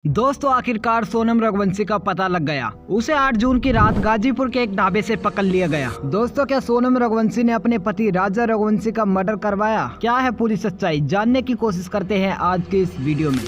दोस्तों आखिरकार सोनम रघुवंशी का पता लग गया। उसे 8 जून की रात गाजीपुर के एक ढाबे से पकड़ लिया गया। दोस्तों क्या सोनम रघुवंशी ने अपने पति राजा रघुवंशी का मर्डर करवाया? क्या है पूरी सच्चाई, जानने की कोशिश करते हैं आज के इस वीडियो में।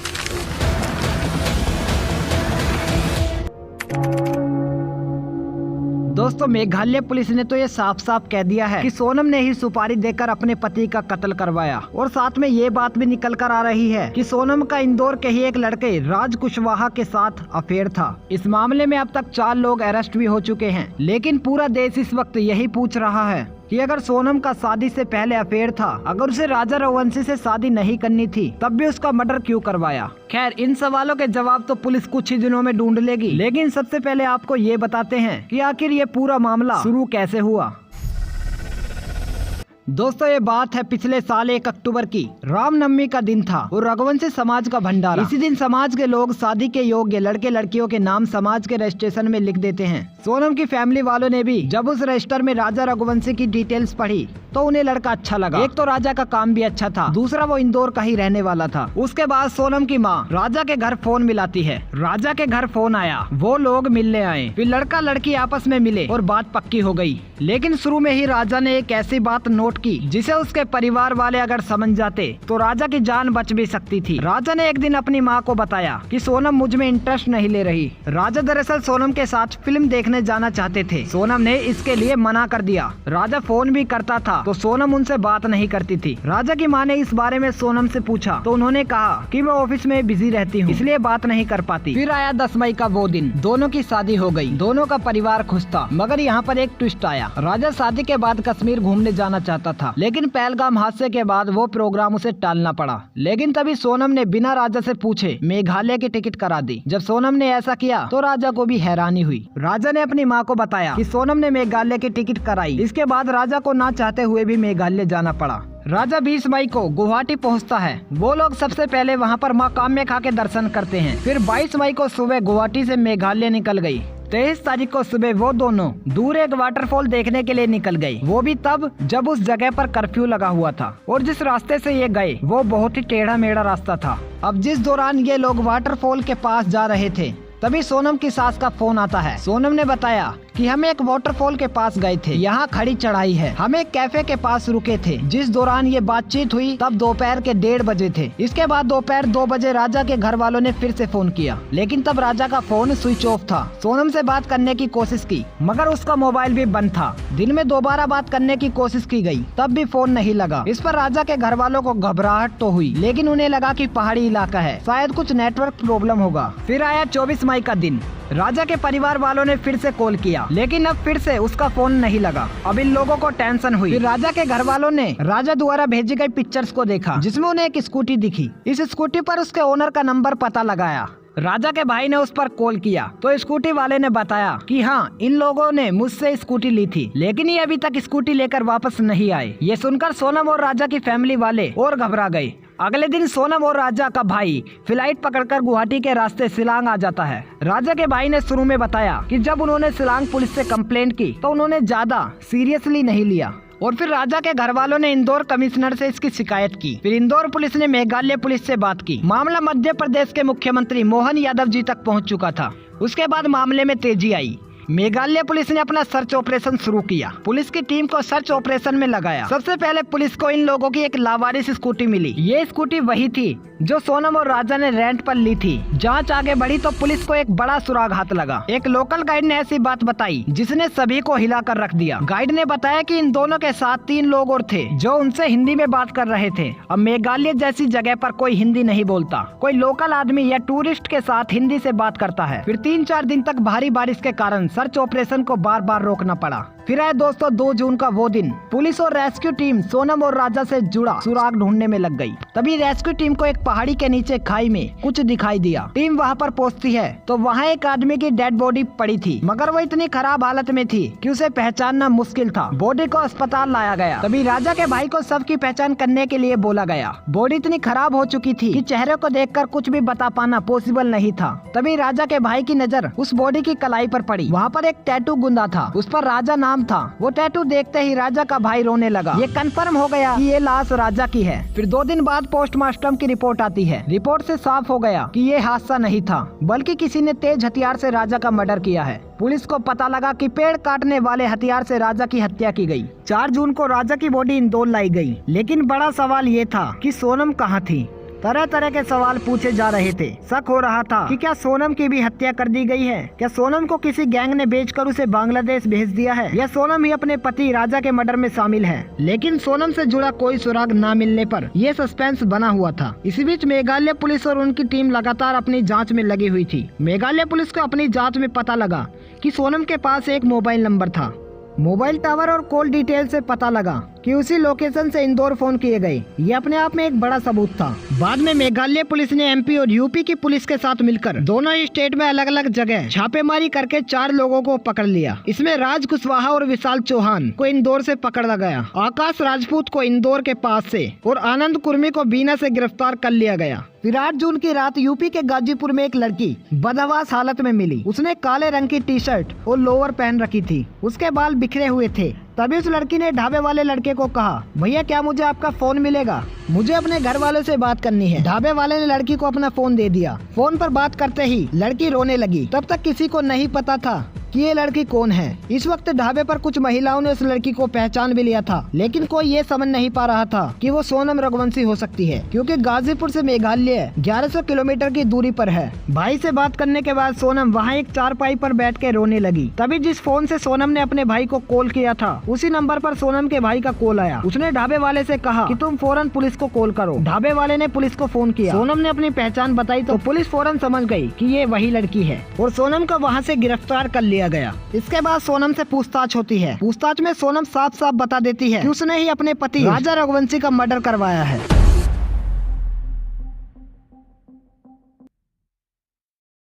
दोस्तों मेघालय पुलिस ने तो ये साफ साफ कह दिया है कि सोनम ने ही सुपारी देकर अपने पति का कत्ल करवाया और साथ में ये बात भी निकल कर आ रही है कि सोनम का इंदौर के ही एक लड़के राज कुशवाहा के साथ अफेयर था। इस मामले में अब तक 4 लोग अरेस्ट भी हो चुके हैं, लेकिन पूरा देश इस वक्त यही पूछ रहा है कि अगर सोनम का शादी से पहले अफेयर था, अगर उसे राजा रघुवंशी से शादी नहीं करनी थी, तब भी उसका मर्डर क्यों करवाया? खैर इन सवालों के जवाब तो पुलिस कुछ ही दिनों में ढूंढ लेगी, लेकिन सबसे पहले आपको ये बताते हैं कि आखिर ये पूरा मामला शुरू कैसे हुआ। दोस्तों ये बात है पिछले साल 1 अक्टूबर की। रामनवमी का दिन था और रघुवंशी समाज का भंडारा। इसी दिन समाज के लोग शादी के योग्य लड़के लड़कियों के नाम समाज के रजिस्ट्रेशन में लिख देते हैं। सोनम की फैमिली वालों ने भी जब उस रजिस्टर में राजा रघुवंशी की डिटेल्स पढ़ी तो उन्हें लड़का अच्छा लगा। एक तो राजा का काम भी अच्छा था, दूसरा वो इंदौर का ही रहने वाला था। उसके बाद सोनम की माँ राजा के घर फोन मिलाती है। राजा के घर फोन आया, वो लोग मिलने आए, फिर लड़का लड़की आपस में मिले और बात पक्की हो गई। लेकिन शुरू में ही राजा ने एक ऐसी बात नोट की जिसे उसके परिवार वाले अगर समझ जाते तो राजा की जान बच भी सकती थी। राजा ने एक दिन अपनी माँ को बताया कि सोनम मुझ में इंटरेस्ट नहीं ले रही। राजा दरअसल सोनम के साथ फिल्म देखने जाना चाहते थे। सोनम ने इसके लिए मना कर दिया। राजा फोन भी करता था तो सोनम उनसे बात नहीं करती थी। राजा की माँ ने इस बारे में सोनम से पूछा तो उन्होंने कहा कि मैं ऑफिस में बिजी रहती हूँ, इसलिए बात नहीं कर पाती। फिर आया 10 मई का वो दिन, दोनों की शादी हो गई, दोनों का परिवार खुश था। मगर यहाँ पर एक ट्विस्ट आया। राजा शादी के बाद कश्मीर घूमने जाना चाहता था, लेकिन पहलगाम हादसे के बाद वो प्रोग्राम उसे टालना पड़ा। लेकिन तभी सोनम ने बिना राजा से पूछे मेघालय की टिकट करा दी। जब सोनम ने ऐसा किया तो राजा को भी हैरानी हुई। राजा ने अपनी माँ को बताया कि सोनम ने मेघालय की टिकट कराई। इसके बाद राजा को ना चाहते हुए भी मेघालय जाना पड़ा। राजा 20 मई को गुवाहाटी पहुंचता है। वो लोग सबसे पहले वहां पर मां कामाख्या के दर्शन करते हैं। फिर 22 मई को सुबह गुवाहाटी से मेघालय निकल गई। 23 तारीख को सुबह वो दोनों दूर एक वाटरफॉल देखने के लिए निकल गए। वो भी तब जब उस जगह पर कर्फ्यू लगा हुआ था और जिस रास्ते से ये गए वो बहुत ही टेढ़ा मेढ़ा रास्ता था। अब जिस दौरान ये लोग वाटरफॉल के पास जा रहे थे तभी सोनम की सास का फोन आता है। सोनम ने बताया कि हम एक वाटरफॉल के पास गए थे, यहाँ खड़ी चढ़ाई है, हम एक कैफे के पास रुके थे। जिस दौरान ये बातचीत हुई तब दोपहर के 1:30 बजे थे। इसके बाद दोपहर 2 बजे राजा के घर वालों ने फिर से फोन किया, लेकिन तब राजा का फोन स्विच ऑफ था। सोनम से बात करने की कोशिश की मगर उसका मोबाइल भी बंद था। दिन में दोबारा बात करने की कोशिश की गई, तब भी फोन नहीं लगा। इस पर राजा के घर वालों को घबराहट तो हुई, लेकिन उन्हें लगा कि पहाड़ी इलाका है, शायद कुछ नेटवर्क प्रॉब्लम होगा। फिर आया 24 मई का दिन। राजा के परिवार वालों ने फिर से कॉल किया, लेकिन अब फिर से उसका फोन नहीं लगा। अब इन लोगों को टेंशन हुई। फिर राजा के घर वालों ने राजा द्वारा भेजी गई पिक्चर्स को देखा, जिसमें उन्हें एक स्कूटी दिखी। इस स्कूटी पर उसके ओनर का नंबर पता लगाया। राजा के भाई ने उस पर कॉल किया तो स्कूटी वाले ने बताया कि हाँ, इन लोगों ने मुझसे स्कूटी ली थी, लेकिन ये अभी तक स्कूटी लेकर वापस नहीं आए। ये सुनकर सोनम और राजा की फैमिली वाले और घबरा गए। अगले दिन सोनम और राजा का भाई फ्लाइट पकड़कर गुवाहाटी के रास्ते शिलांग आ जाता है। राजा के भाई ने शुरू में बताया कि जब उन्होंने शिलांग पुलिस से कंप्लेंट की तो उन्होंने ज्यादा सीरियसली नहीं लिया और फिर राजा के घर वालों ने इंदौर कमिश्नर से इसकी शिकायत की। फिर इंदौर पुलिस ने मेघालय पुलिस से बात की। मामला मध्य प्रदेश के मुख्यमंत्री मोहन यादव जी तक पहुंच चुका था। उसके बाद मामले में तेजी आई। मेघालय पुलिस ने अपना सर्च ऑपरेशन शुरू किया। पुलिस की टीम को सर्च ऑपरेशन में लगाया। सबसे पहले पुलिस को इन लोगों की एक लावारिस स्कूटी मिली। ये स्कूटी वही थी जो सोनम और राजा ने रेंट पर ली थी। जांच आगे बढ़ी तो पुलिस को एक बड़ा सुराग हाथ लगा। एक लोकल गाइड ने ऐसी बात बताई जिसने सभी को हिला कर रख दिया। गाइड ने बताया कि इन दोनों के साथ 3 लोग और थे जो उनसे हिंदी में बात कर रहे थे। अब मेघालय जैसी जगह पर कोई हिंदी नहीं बोलता, कोई लोकल आदमी या टूरिस्ट के साथ हिंदी से बात करता है। फिर 3-4 दिन तक भारी बारिश के कारण सर्च ऑपरेशन को बार बार रोकना पड़ा। फिर आए दोस्तों 2 जून का वो दिन। पुलिस और रेस्क्यू टीम सोनम और राजा से जुड़ा सुराग ढूंढने में लग गई। तभी रेस्क्यू टीम को एक पहाड़ी के नीचे खाई में कुछ दिखाई दिया। टीम वहां पर पहुंचती है तो वहां एक आदमी की डेड बॉडी पड़ी थी, मगर वो इतनी खराब हालत में थी कि उसे पहचानना मुश्किल था। बॉडी को अस्पताल लाया गया। तभी राजा के भाई को सबकी पहचान करने के लिए बोला गया। बॉडी इतनी खराब हो चुकी थी कि चेहरे को देखकर कुछ भी बता पाना पॉसिबल नहीं था। तभी राजा के भाई की नजर उस बॉडी की कलाई पर पड़ी। वहाँ पर एक टैटू गुंदा था, उस पर राजा नाम सोनम था वो टैटू देखते ही राजा का भाई रोने लगा। ये कंफर्म हो गया कि ये लाश राजा की है। फिर 2 दिन बाद पोस्टमार्टम की रिपोर्ट आती है। रिपोर्ट से साफ हो गया कि ये हादसा नहीं था बल्कि किसी ने तेज हथियार से राजा का मर्डर किया है। पुलिस को पता लगा कि पेड़ काटने वाले हथियार से राजा की हत्या की गई। 4 जून को राजा की बॉडी इंदौर लाई गई। लेकिन बड़ा सवाल ये था कि सोनम कहाँ थी। तरह तरह के सवाल पूछे जा रहे थे। शक हो रहा था कि क्या सोनम की भी हत्या कर दी गई है। क्या सोनम को किसी गैंग ने बेचकर उसे बांग्लादेश भेज दिया है या सोनम ही अपने पति राजा के मर्डर में शामिल है। लेकिन सोनम से जुड़ा कोई सुराग न मिलने पर यह सस्पेंस बना हुआ था। इसी बीच मेघालय पुलिस और उनकी टीम लगातार अपनी जाँच में लगी हुई थी। मेघालय पुलिस को अपनी जाँच में पता लगा कि सोनम के पास एक मोबाइल नंबर था। मोबाइल टावर और कॉल डिटेल से पता लगा कि उसी लोकेशन से इंदौर फोन किए गए। ये अपने आप में एक बड़ा सबूत था। बाद में मेघालय पुलिस ने एमपी और यूपी की पुलिस के साथ मिलकर दोनों ही स्टेट में अलग अलग जगह छापेमारी करके 4 लोगों को पकड़ लिया। इसमें राज कुशवाहा और विशाल चौहान को इंदौर से पकड़ा गया, आकाश राजपूत को इंदौर के पास से और आनंद कुर्मी को बीना से गिरफ्तार कर लिया गया। फिर 8 जून की रात यूपी के गाजीपुर में एक लड़की बदहवास हालत में मिली। उसने काले रंग की टी शर्ट और लोअर पहन रखी थी। उसके बाल बिखरे हुए थे। तभी उस लड़की ने ढाबे वाले लड़के को कहा, भैया क्या मुझे आपका फोन मिलेगा, मुझे अपने घर वालों से बात करनी है। ढाबे वाले ने लड़की को अपना फोन दे दिया। फोन पर बात करते ही लड़की रोने लगी। तब तक किसी को नहीं पता था कि ये लड़की कौन है। इस वक्त ढाबे पर कुछ महिलाओं ने उस लड़की को पहचान भी लिया था, लेकिन कोई ये समझ नहीं पा रहा था कि वो सोनम रघुवंशी हो सकती है, क्योंकि गाजीपुर से मेघालय 1100 किलोमीटर की दूरी पर है। भाई से बात करने के बाद सोनम वहाँ एक चारपाई पर बैठ के रोने लगी। तभी जिस फोन से सोनम ने अपने भाई को कॉल किया था, उसी नंबर पर सोनम के भाई का कॉल आया। उसने ढाबे वाले से कहा कि तुम फौरन पुलिस को कॉल करो। ढाबे वाले ने पुलिस को फोन किया। सोनम ने अपनी पहचान बताई तो पुलिस फौरन समझ गई कि ये वही लड़की है और सोनम को वहाँ से गिरफ्तार कर लिया गया। इसके बाद सोनम से पूछताछ होती है। पूछताछ में सोनम साफ साफ बता देती है कि उसने ही अपने पति राजा रघुवंशी का मर्डर करवाया है।